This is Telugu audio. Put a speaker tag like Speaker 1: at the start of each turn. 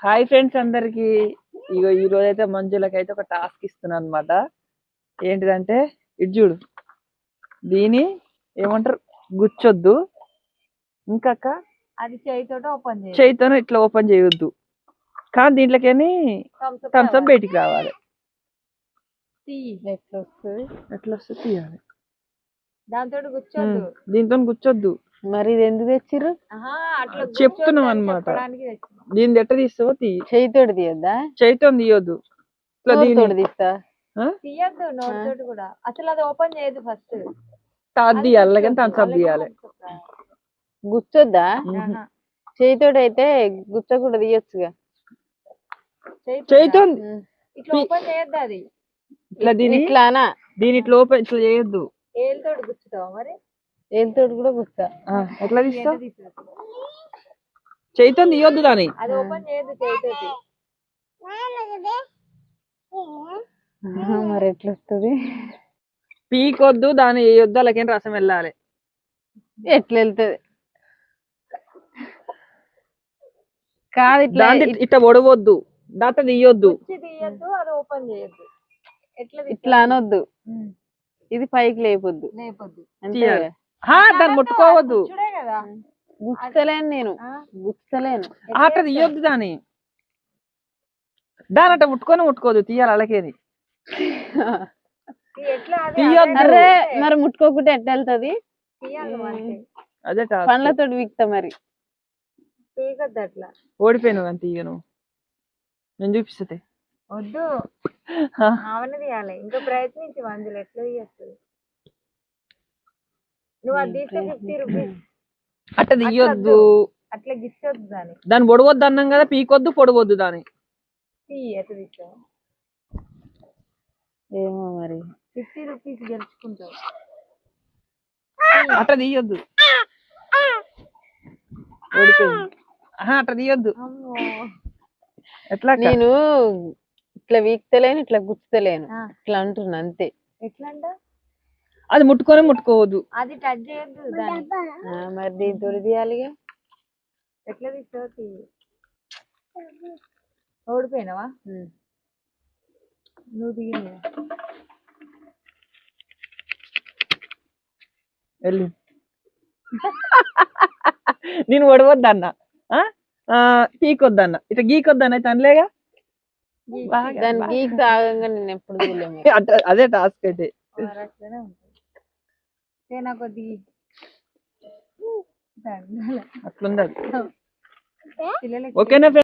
Speaker 1: హాయ్ ఫ్రెండ్స్ అందరికి. ఇగో ఈ రోజు అయితే మంజులకైతే ఒక టాస్క్ ఇస్తున్నాను అనమాట. ఏంటిదంటే ఇటు చూడు, దీని ఏమంటారు, గుచ్చొద్దు, ఇంకా
Speaker 2: అది చేయితోటి ఓపెన్ చేయాలి.
Speaker 1: చేయితో ఇట్లా ఓపెన్ చేయొద్దు, కానీ దీంట్లోకి థమ్స్ అప్ బయటికి రావాలి. ఎట్లా వస్తుంది తీయాలి,
Speaker 2: దాంతో గుచ్చొద్దు,
Speaker 1: దీంతో గుచ్చొద్దు.
Speaker 3: మరి ఇది ఎందుకు తెచ్చిర్రు?
Speaker 1: చెప్తున్నాం అనమాట. దీన్ని ఎట్ట తీస్తావో
Speaker 3: చేయితోటి తీయద్దా?
Speaker 1: చేయితో తీయొద్దు, ఇట్లా
Speaker 3: తోటి తీస్తా.
Speaker 2: తీయద్దు, నోటితోటి కూడా. అసలు అది ఓపెన్ చేయదు, ఫస్ట్
Speaker 1: టాప్ తీయాలి, కానీ థమ్స్ అప్ తీయాలి.
Speaker 3: గుచ్చొద్దా? చేయితోటి అయితే గుచ్చ కూడా తీయొచ్చుగా.
Speaker 1: చేయితో
Speaker 2: ఇట్లా ఓపెన్ చేయొద్దు. అది
Speaker 1: ఇట్లా
Speaker 3: ఇట్లానా?
Speaker 1: దీని ఇట్లా ఓపెన్ ఇట్లా చేయొద్దు.
Speaker 2: ఏళ్ళతోటి గుచ్చుతావా? మరి
Speaker 3: ఏళ్ళతోటి కూడా గుచ్చా.
Speaker 1: ఎట్లా తీస్తావు? చేయితో తీయొద్దు దాని.
Speaker 2: అది ఓపెన్ చేయొద్దు చేయితోటి.
Speaker 3: మరి ఎట్లా వస్తుంది?
Speaker 1: పీకొద్దు, దాని వేయొద్దు, అలాగే రసం వెళ్ళాలి.
Speaker 3: ఎట్లా వెళ్తుంది? కాదు, ఇట్లా
Speaker 1: ఇట్లా ఒడవద్దు, దాంతో తీయొద్దు.
Speaker 2: తీయద్దు, అది ఓపెన్ చేయొద్దు.
Speaker 3: ఇట్లా అనొద్దు, ఇది పైకి లేపొద్దు.
Speaker 2: లేపొద్దు,
Speaker 1: దాన్ని ముట్టుకోవద్దు.
Speaker 2: చూడే కదా.
Speaker 3: గుచ్చలేను నేను, గుచ్చలేను.
Speaker 1: అట్లా తీయొద్దు దాని. అట్ట ముట్టుకోవద్దు, తీయాలి అలాగేది.
Speaker 3: అరే మరి ముట్టుకోకుంటే ఎట్లా వెళ్తుంది?
Speaker 1: అదే
Speaker 3: పండ్లతో వీక్తా మరి.
Speaker 2: అట్లా
Speaker 1: ఓడిపోయాను అని తీయను, నేను చూపిస్తే.
Speaker 2: వద్దు, ఆమెను తీయాలి. ఇంకా ప్రయత్నించి మందులు ఎట్లా తీయస్తుంది. నువ్వు అది తీస్తే 50 రూపీస్.
Speaker 1: అట్లా తీయొద్దు,
Speaker 2: అట్లా గిచ్చొద్దు దాన్ని.
Speaker 1: దాన్ని పొడవద్దు అన్నాం కదా, పీకొద్దు పొడవద్దు దాన్ని.
Speaker 2: ఎట్లా తీస్తావు?
Speaker 3: ఏమో మరి.
Speaker 2: 50 రూపీస్ గెలుచుకుంటావు.
Speaker 1: అట్లా తీయొద్దు, ఓడిపోయింది. అట్లా తీయొద్దు. ఎట్లా?
Speaker 3: నేను ఇట్లా వీక్తలేను, ఇట్లా గుచ్చలేను, ఇట్లా అంటున్నా అంతే.
Speaker 2: ఎట్లా అంట?
Speaker 1: అది ముట్టుకోవద్దు,
Speaker 2: అది టచ్ చేయొద్దు దాన్ని.
Speaker 3: మరి దీంతో తీయాలిగా.
Speaker 2: ఎట్లా తీస్తావు? ఓడిపోయినావా? నువ్వు దిగింది
Speaker 1: వెళ్ళి. నేను ఒడవద్దన్నా, పీకొద్దన్నా, ఇట్లా గీకొద్దన్న అయితే అనలేగా.
Speaker 3: దాన్ని గీక్ తాగంగా నేను ఎప్పుడు చూడలేము.
Speaker 1: అదే టాస్క్ అయితే. అట్లుంది. ఓకేనా?